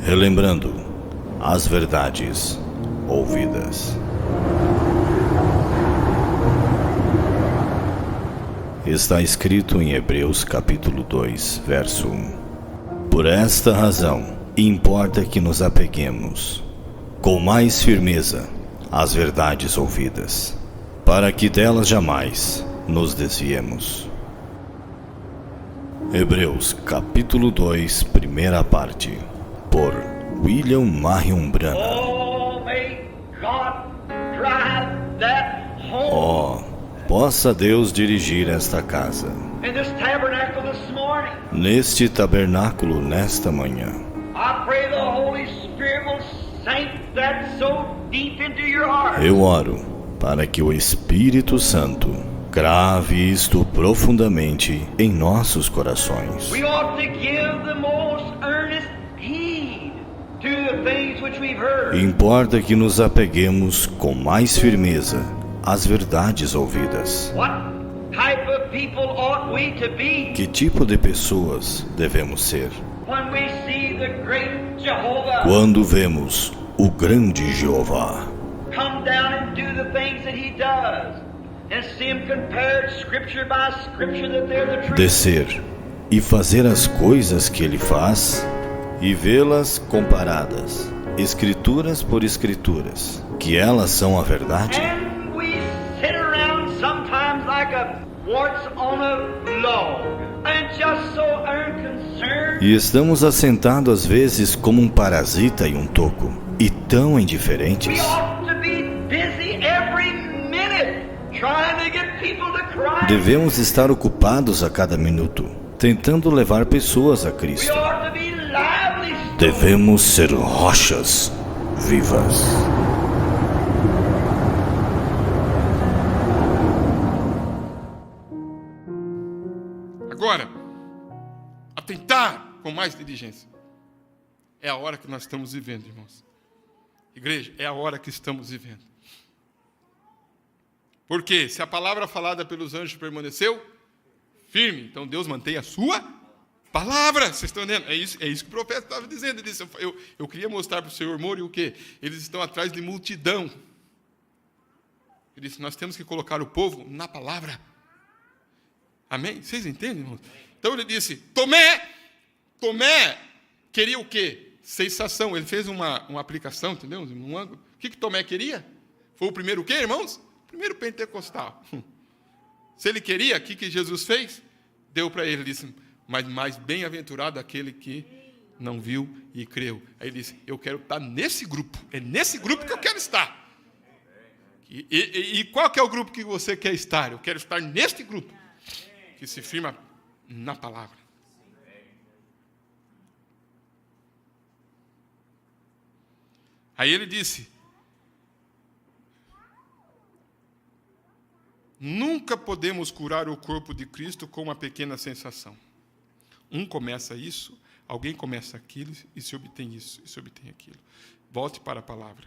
relembrando as verdades ouvidas. Está escrito em Hebreus capítulo 2, verso 1. Por esta razão, importa que nos apeguemos com mais firmeza às verdades ouvidas, para que delas jamais nos desviemos. Hebreus capítulo 2, primeira parte, por William Marion Branham. Possa Deus dirigir esta casa, neste tabernáculo nesta manhã. Eu oro para que o Espírito Santo grave isto profundamente em nossos corações. Importa que nos apeguemos com mais firmeza às verdades ouvidas. Que tipo de pessoas devemos ser? Quando vemos o grande Jeová descer e fazer as coisas que ele faz e vê-las comparadas, escrituras por escrituras, que elas são a verdade. E estamos assentados às vezes como um parasita em um toco, e tão indiferentes. Devemos estar ocupados a cada minuto, tentando levar pessoas a Cristo. Devemos ser rochas vivas. Agora, atentar com mais diligência. É a hora que nós estamos vivendo, irmãos. Igreja, é a hora que estamos vivendo. Porque se a palavra falada pelos anjos permaneceu firme, então Deus mantém a sua palavra. Vocês estão entendendo? É isso que o profeta estava dizendo. Ele disse, eu queria mostrar para o senhor Moro o quê? Eles estão atrás de multidão. Ele disse, nós temos que colocar o povo na palavra. Amém? Vocês entendem, irmãos? Então ele disse, Tomé queria o quê? Sensação. Ele fez uma aplicação, entendeu? Um ângulo. O que Tomé queria? Foi o primeiro o quê, irmãos? Primeiro pentecostal. Se ele queria, o que Jesus fez? Deu para ele, ele disse, mas mais bem-aventurado aquele que não viu e creu. Aí ele disse, eu quero estar nesse grupo. É nesse grupo que eu quero estar. E qual que é o grupo que você quer estar? Eu quero estar neste grupo que se firma na palavra. Aí ele disse, nunca podemos curar o corpo de Cristo com uma pequena sensação. Um começa isso, alguém começa aquilo, e se obtém isso, e se obtém aquilo. Volte para a palavra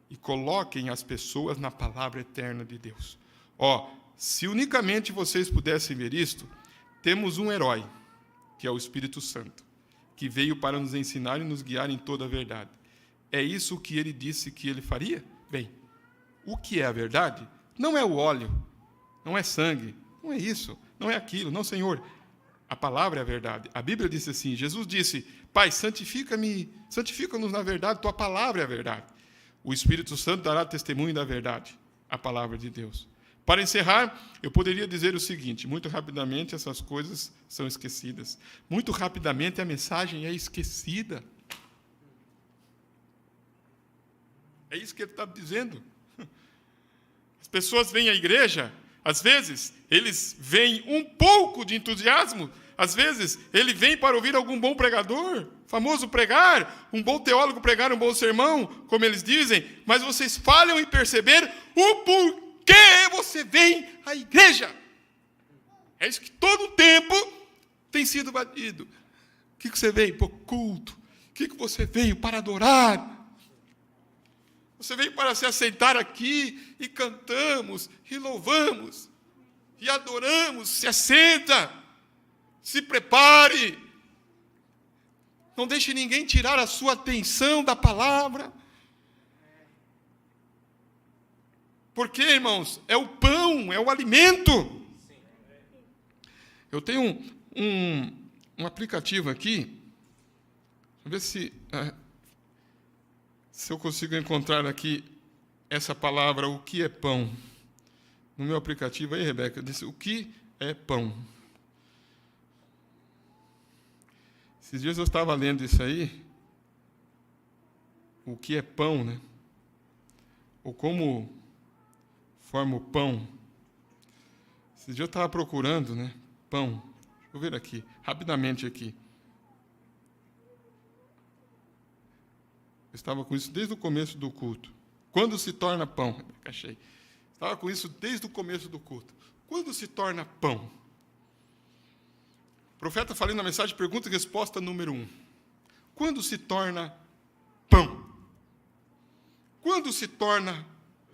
e coloquem as pessoas na palavra eterna de Deus. Se unicamente vocês pudessem ver isto, temos um herói, que é o Espírito Santo, que veio para nos ensinar e nos guiar em toda a verdade. É isso que ele disse que ele faria? Bem, o que é a verdade? Não é o óleo, não é sangue, não é isso, não é aquilo, não, Senhor. A palavra é a verdade. A Bíblia disse assim, Jesus disse, Pai, santifica-nos na verdade, tua palavra é a verdade. O Espírito Santo dará testemunho da verdade, a palavra de Deus. Para encerrar, eu poderia dizer o seguinte, muito rapidamente essas coisas são esquecidas. Muito rapidamente a mensagem é esquecida. É isso que ele está dizendo. As pessoas vêm à igreja, às vezes, eles veem um pouco de entusiasmo, às vezes, ele vem para ouvir algum bom pregador, famoso pregar, um bom teólogo pregar um bom sermão, como eles dizem, mas vocês falham em perceber o porquê você vem à igreja. É isso que todo o tempo tem sido batido. O que você veio? Para o culto. O que você veio? Para adorar. Você veio para se assentar aqui e cantamos, e louvamos, e adoramos. Se assenta, se prepare. Não deixe ninguém tirar a sua atenção da palavra. Porque, irmãos, é o pão, é o alimento. Eu tenho um aplicativo aqui. Deixa eu ver se eu consigo encontrar aqui essa palavra, o que é pão. No meu aplicativo aí, Rebeca, eu disse, o que é pão? Esses dias eu estava lendo isso aí, o que é pão, né? Ou como forma o pão. Esses dias eu estava procurando, né? Pão. Deixa eu ver aqui, rapidamente aqui. Eu estava com isso desde o começo do culto. Quando se torna pão? Achei. Estava com isso desde o começo do culto. Quando se torna pão? O profeta falando na mensagem, pergunta e resposta número 1. Quando se torna pão? Quando se torna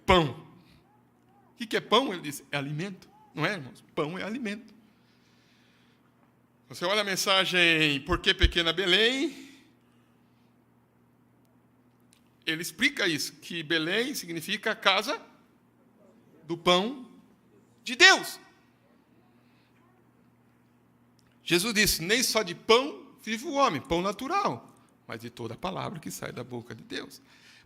pão? O que é pão? Ele diz, é alimento. Não é, irmãos? Pão é alimento. Você olha a mensagem, por que pequena Belém? Ele explica isso, que Belém significa a casa do pão de Deus. Jesus disse, nem só de pão vive o homem, pão natural, mas de toda a palavra que sai da boca de Deus.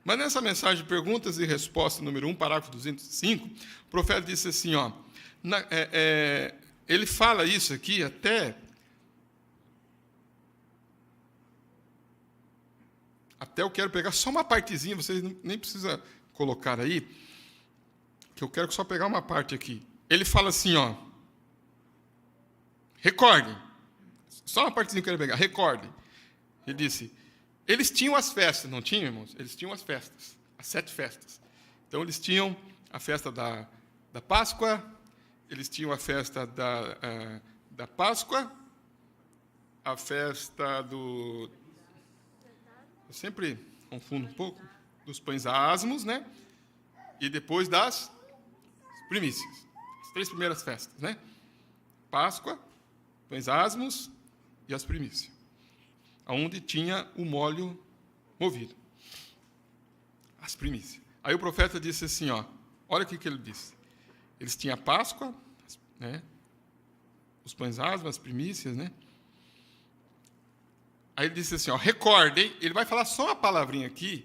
Mas nessa mensagem de perguntas e respostas, número 1, parágrafo 205, o profeta disse assim, ele fala isso aqui até eu quero pegar só uma partezinha, vocês nem precisam colocar aí, que eu quero só pegar uma parte aqui. Ele fala assim, recordem, só uma partezinha que eu quero pegar, recordem. Ele disse, eles tinham as festas, não tinham, irmãos? Eles tinham as festas, as 7 festas. Então, eles tinham a festa da Páscoa, eles tinham a festa da Páscoa, a festa do... Eu sempre confundo um pouco, dos pães asmos, né? E depois das primícias. As 3 primeiras festas, né? Páscoa, pães asmos e as primícias. Onde tinha o molho movido. As primícias. Aí o profeta disse assim, olha o que ele disse. Eles tinham a Páscoa, né? Os pães asmos, as primícias, né? Aí ele disse assim, recordem, ele vai falar só uma palavrinha aqui.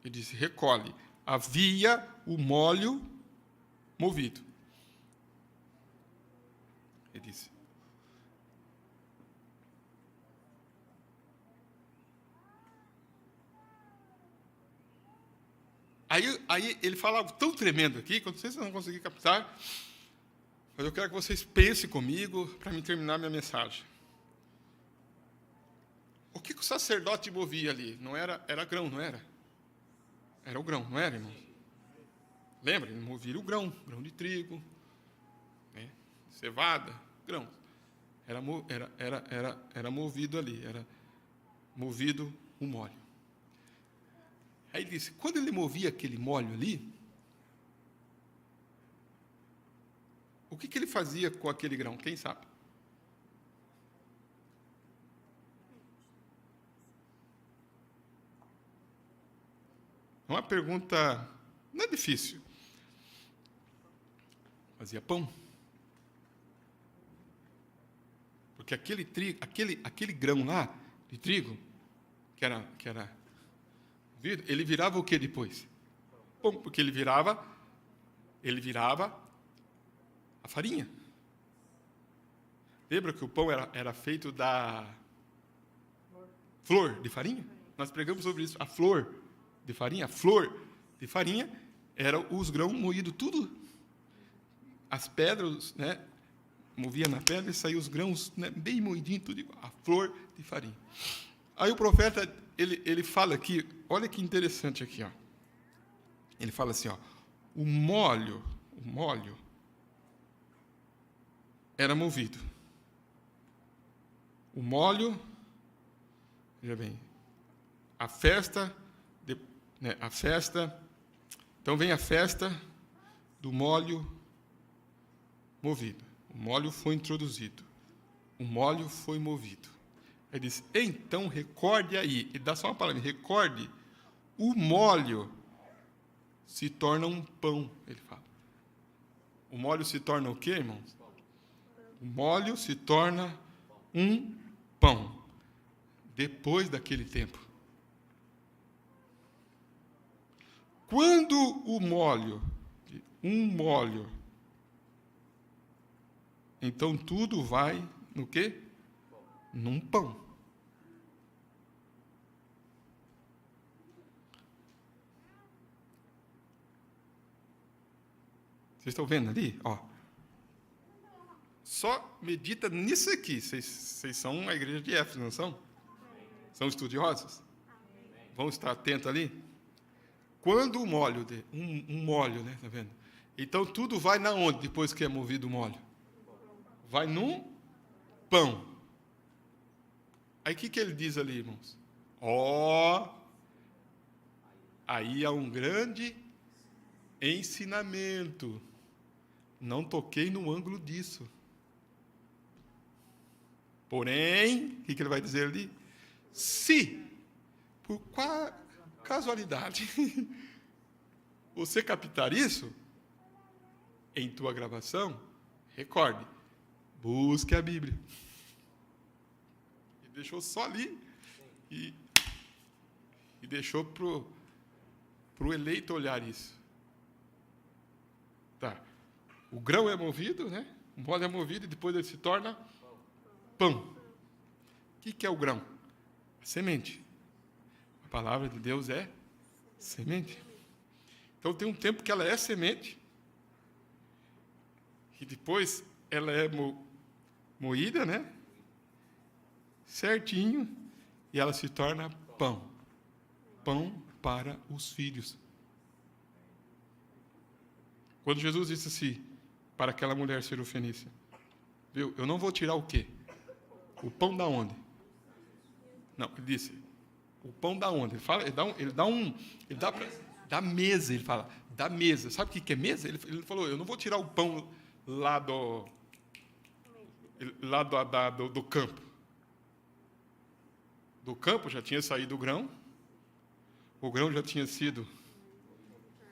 Ele disse, recolhe. Havia o molho movido. Ele disse. Aí ele fala algo tão tremendo aqui, que vocês não vão conseguir captar, mas eu quero que vocês pensem comigo para me terminar minha mensagem. O que o sacerdote movia ali? Não era grão, não era? Era o grão, não era, irmão? Lembra? Ele movia o grão de trigo, né? Cevada, grão. Era movido ali, era movido o molho. Aí ele disse, quando ele movia aquele molho ali, o que ele fazia com aquele grão? Quem sabe? É uma pergunta, não é difícil. Fazia pão. Porque aquele grão lá de trigo, que era ele virava o que depois? Pão, porque ele virava a farinha. Lembra que o pão era feito da flor de farinha? Nós pregamos sobre isso, a flor de farinha. A flor de farinha era os grãos moídos tudo. As pedras, né? Movia na pedra e saía os grãos, né, bem moidinhos, tudo igual. A flor de farinha. Aí o profeta, ele fala aqui, olha que interessante aqui, Ele fala assim, o molho era movido. O molho, veja bem, a festa, então vem a festa do molho movido. O molho foi introduzido. O molho foi movido. Aí diz, então recorde aí. Ele dá só uma palavra, recorde. O molho se torna um pão, ele fala. O molho se torna o quê, irmãos? O molho se torna um pão. Depois daquele tempo. Quando o molho, então tudo vai no quê? Num pão. Vocês estão vendo ali? Ó. Só medita nisso aqui. Vocês são a igreja de Éfeso, não são? São estudiosos? Vão estar atentos ali? Quando o molho, um molho, né? Tá vendo? Então tudo vai na onde depois que é movido o molho? Vai num pão. Aí o que ele diz ali, irmãos? Aí há um grande ensinamento. Não toquei no ângulo disso. Porém, o que ele vai dizer ali? Se, por casualidade, você captar isso, em tua gravação, recorde, busque a Bíblia. Ele deixou só ali e deixou para o eleito olhar isso. Tá. O grão é movido, né? O molho é movido e depois ele se torna pão. O que é o grão? A semente. A palavra de Deus é semente. Então tem um tempo que ela é semente e depois ela é moída, né? Certinho, e ela se torna pão. Pão para os filhos. Quando Jesus disse assim, para aquela mulher sirofenícia, viu? Eu não vou tirar o quê? O pão da onde? Não, ele disse, o pão da onde? Ele dá da mesa, ele fala, da mesa. Sabe o que é mesa? Ele falou, eu não vou tirar o pão lá do campo. Do campo já tinha saído o grão já tinha sido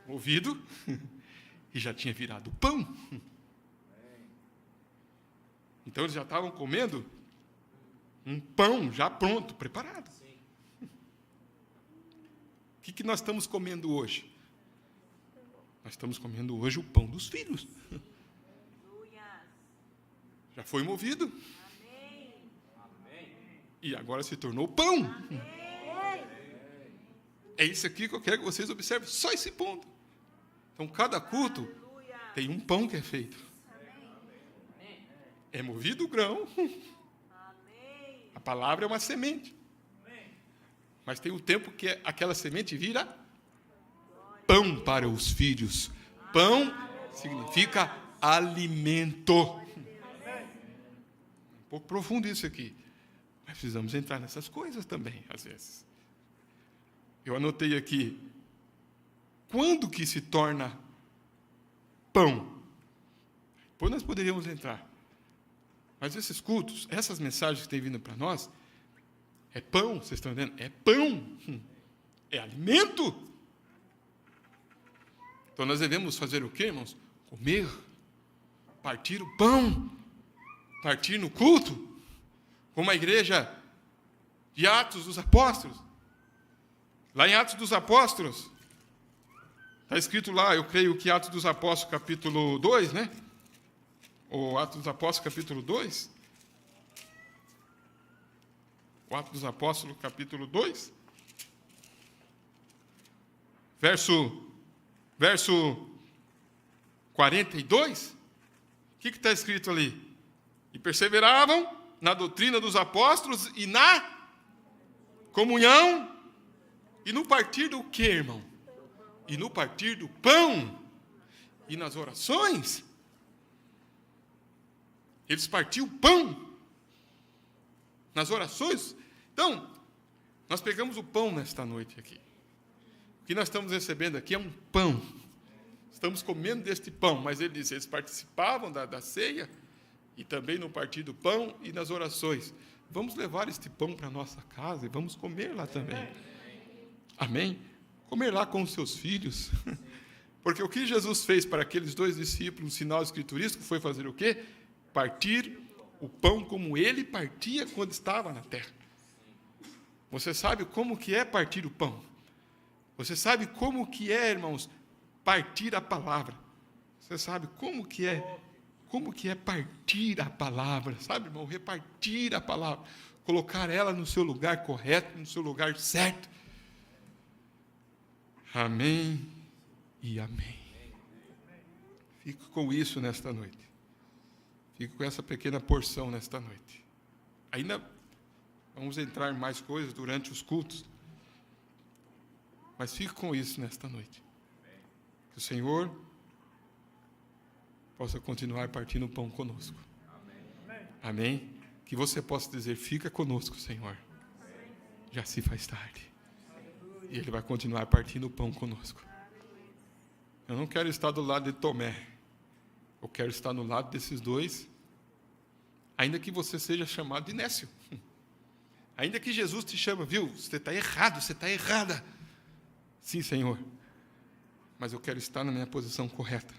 movido e já tinha virado pão. Então eles já estavam comendo um pão já pronto, preparado. O que nós estamos comendo hoje? Nós estamos comendo hoje o pão dos filhos. Já foi movido. E agora se tornou pão. É isso aqui que eu quero que vocês observem. Só esse ponto. Então, cada culto tem um pão que é feito. É movido o grão. A palavra é uma semente. Mas tem um tempo que aquela semente vira pão para os filhos. Pão significa alimento. Um pouco profundo isso aqui. Mas precisamos entrar nessas coisas também, às vezes. Eu anotei aqui. Quando que se torna pão? Depois nós poderíamos entrar. Mas esses cultos, essas mensagens que têm vindo para nós, é pão, vocês estão entendendo? É pão. É alimento. Então nós devemos fazer o quê, irmãos? Comer. Partir o pão. Partir no culto. Como a igreja de Atos dos Apóstolos. Lá em Atos dos Apóstolos, está escrito lá, eu creio que Atos dos Apóstolos, capítulo 2, né? Ou Atos dos Apóstolos, capítulo 2. O Atos dos Apóstolos, capítulo 2. Verso 42. O que está escrito ali? E perseveravam na doutrina dos apóstolos e na comunhão. E no partir do quê, irmão? E no partir do pão. E nas orações. Eles partiam o pão. Nas orações. Então, nós pegamos o pão nesta noite aqui. O que nós estamos recebendo aqui é um pão. Estamos comendo deste pão. Mas ele diz, eles participavam da ceia. E também no partir do pão e nas orações. vamos levar este pão para a nossa casa e vamos comer lá também. Amém? Comer lá com os seus filhos. Porque o que Jesus fez para aqueles 2 discípulos, um sinal escriturístico, foi fazer o quê? Partir o pão como ele partia quando estava na terra. Você sabe como que é partir o pão? Você sabe como que é, irmãos, partir a palavra? Você sabe como que é partir a palavra? Sabe, irmão, repartir a palavra, colocar ela no seu lugar correto, no seu lugar certo. Amém e amém. Fico com isso nesta noite. Fico com essa pequena porção nesta noite. Ainda vamos entrar em mais coisas durante os cultos. Mas fico com isso nesta noite. Que o Senhor possa continuar partindo o pão conosco. Amém? Que você possa dizer, fica conosco, Senhor. Já se faz tarde. E Ele vai continuar partindo o pão conosco. Eu não quero estar do lado de Tomé. Eu quero estar no lado desses 2, ainda que você seja chamado de nécio. Ainda que Jesus te chama, viu? Você está errado, você está errada. Sim, Senhor. Mas eu quero estar na minha posição correta.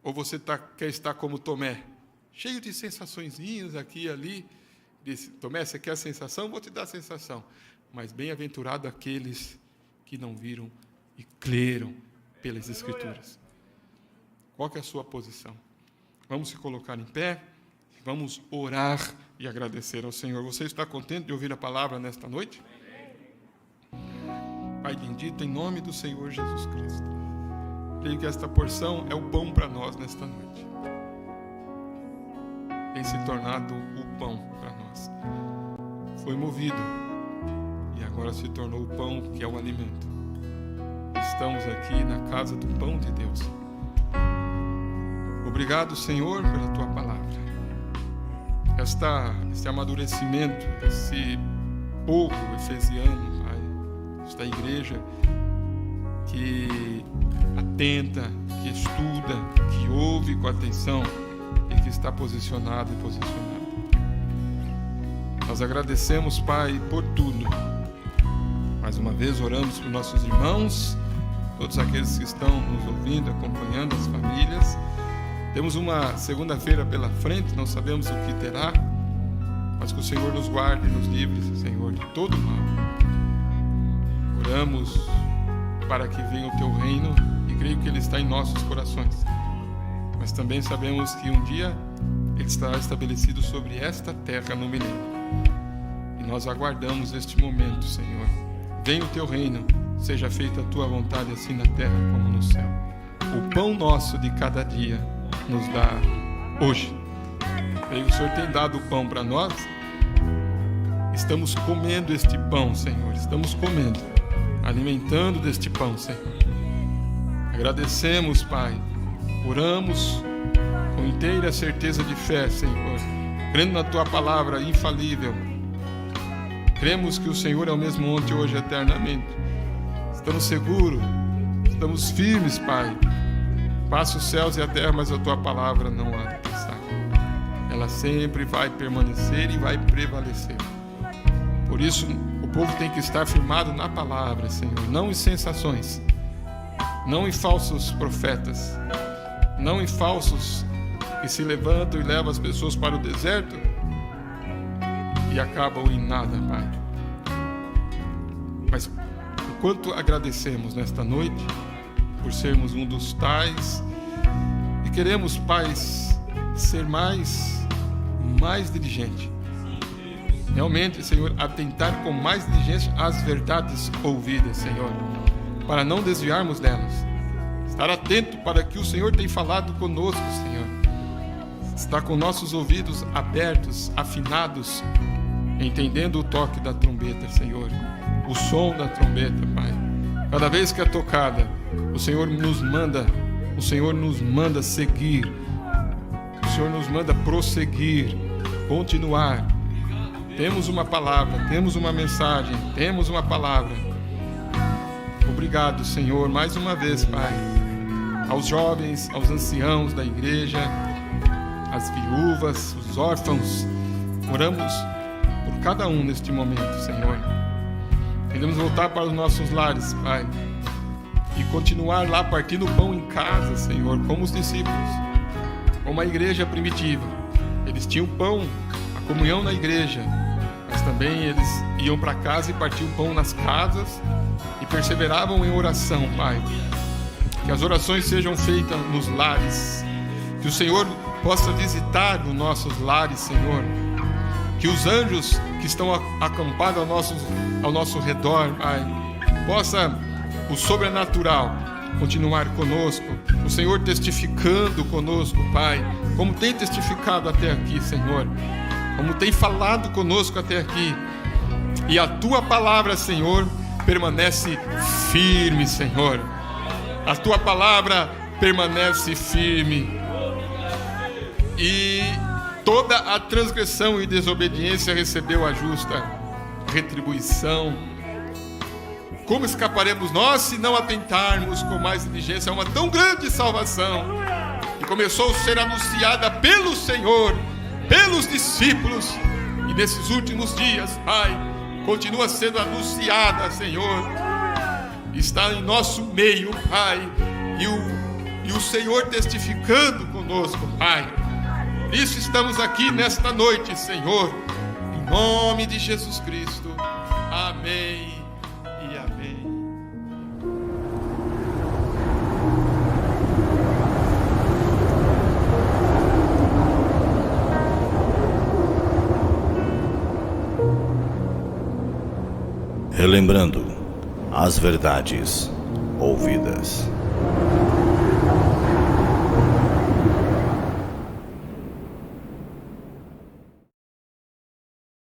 Ou você quer estar como Tomé, cheio de sensaçõezinhas aqui e ali. Disse, Tomé, você quer a sensação? Vou te dar a sensação. Mas bem-aventurado aqueles que não viram e creram pelas Escrituras. Qual que é a sua posição? Vamos se colocar em pé, vamos orar e agradecer ao Senhor. Você está contente de ouvir a palavra nesta noite? Pai bendito, em nome do Senhor Jesus Cristo, creio que esta porção é o pão para nós nesta noite. Tem se tornado o pão para nós. Foi movido e agora se tornou o pão que é o alimento. Estamos aqui na casa do pão de Deus. Obrigado, Senhor, pela Tua palavra. Esse amadurecimento, esse povo efesiano, Pai, esta igreja que atenta, que estuda, que ouve com atenção e que está posicionado e posicionado. Nós agradecemos, Pai, por tudo. Mais uma vez oramos por nossos irmãos, todos aqueles que estão nos ouvindo, acompanhando, as famílias. Temos uma segunda-feira pela frente, não sabemos o que terá, mas que o Senhor nos guarde e nos livre, Senhor, de todo mal. Oramos para que venha o Teu reino e creio que Ele está em nossos corações. Mas também sabemos que um dia Ele estará estabelecido sobre esta terra no milênio. E nós aguardamos este momento, Senhor. Venha o Teu reino, seja feita a Tua vontade assim na terra como no céu. O pão nosso de cada dia nos dá hoje. O Senhor tem dado o pão para nós. Estamos comendo este pão, Senhor. Estamos comendo, alimentando deste pão, Senhor. Agradecemos, Pai. Oramos com inteira certeza de fé, Senhor, crendo na Tua palavra infalível. Cremos que o Senhor é o mesmo ontem, hoje e eternamente. Estamos seguros, estamos firmes, Pai. Passa os céus e a terra, mas a Tua palavra não há de passar. Ela sempre vai permanecer e vai prevalecer. Por isso, o povo tem que estar firmado na palavra, Senhor, não em sensações, não em falsos profetas, não em falsos que se levantam e levam as pessoas para o deserto e acabam em nada, Pai. Mas enquanto agradecemos nesta noite por sermos um dos tais e queremos, Pai, ser mais diligente, realmente, Senhor, atentar com mais diligência às verdades ouvidas, Senhor, para não desviarmos delas. Estar atento para que o Senhor tem falado conosco, Senhor. Estar com nossos ouvidos abertos, afinados, entendendo o toque da trombeta, Senhor. O som da trombeta, Pai. Cada vez que é tocada, o Senhor nos manda seguir. O Senhor nos manda prosseguir, continuar. Temos uma palavra, temos uma mensagem, temos uma palavra. Obrigado, Senhor, mais uma vez, Pai. Aos jovens, aos anciãos da igreja, as viúvas, os órfãos. Oramos por cada um neste momento, Senhor. Queremos voltar para os nossos lares, Pai, e continuar lá partindo pão em casa, Senhor, como os discípulos, como a igreja primitiva. Eles tinham pão, a comunhão na igreja, mas também eles iam para casa e partiam pão nas casas e perseveravam em oração, Pai. Que as orações sejam feitas nos lares, que o Senhor possa visitar os nossos lares, Senhor. Que os anjos que estão acampados ao nosso redor, Pai, possa o sobrenatural continuar conosco, o Senhor testificando conosco, Pai, como tem testificado até aqui, Senhor, como tem falado conosco até aqui. E a Tua palavra, Senhor, permanece firme, Senhor. A Tua palavra permanece firme. E toda a transgressão e desobediência recebeu a justa retribuição. Como escaparemos nós se não atentarmos com mais diligência a uma tão grande salvação que começou a ser anunciada pelo Senhor, pelos discípulos, e nesses últimos dias, Pai, continua sendo anunciada, Senhor, está em nosso meio, Pai, e o Senhor testificando conosco, Pai. Por isso estamos aqui nesta noite, Senhor, em nome de Jesus Cristo. Amém e amém. Relembrando as verdades ouvidas.